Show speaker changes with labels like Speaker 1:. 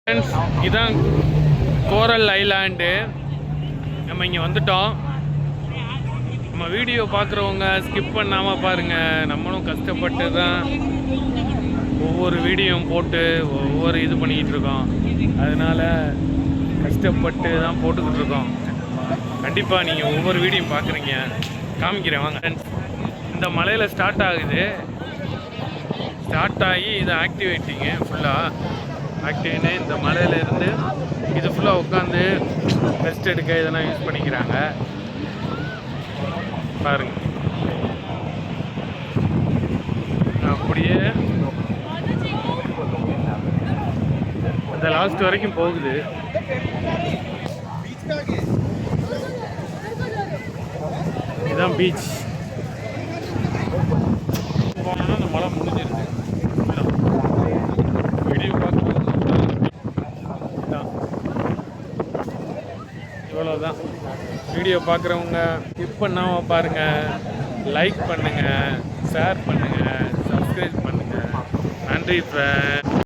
Speaker 1: Friends, இதான் கோரல் island. நம்ம இங்கே வந்துட்டோம். நம்ம வீடியோ பார்க்குறவங்க ஸ்கிப் பண்ணாமல் பாருங்கள். நம்மளும் கஷ்டப்பட்டு தான் ஒவ்வொரு வீடியோவும் போட்டு ஒவ்வொரு இது பண்ணிக்கிட்டு இருக்கோம். அதனால் கஷ்டப்பட்டு தான் போட்டுக்கிட்டு இருக்கோம். கண்டிப்பாக நீங்கள் ஒவ்வொரு வீடியோ பார்க்குறீங்க. காமிக்கிறேன் வாங்க ஃப்ரெண்ட்ஸ். இந்த மலையில் ஸ்டார்ட் ஆகுது. ஸ்டார்ட் ஆகி இது ஆக்டிவேட்டிங்க ஃபுல்லாக ஆக்டிவ்னு இந்த மலையில் இருந்து இது ஃபுல்லாக உட்காந்து ரெஸ்ட் எடுக்க இதெல்லாம் யூஸ் பண்ணிக்கிறாங்க. பாருங்க, அப்படியே அந்த லாஸ்ட் வரைக்கும் போகுது. இதுதான் பீச். போனோன்னா அந்த மலை முடிஞ்சிருது. வீடியோ பார்க்கும்போது இவ்வளோதான். வீடியோ பார்க்குறவங்க ஸ்கிப் பண்ணாமல் பாருங்கள், லைக் பண்ணுங்கள், ஷேர் பண்ணுங்கள், சப்ஸ்கிரைப் பண்ணுங்கள். நன்றி ஃப்ரெண்ட்ஸ்.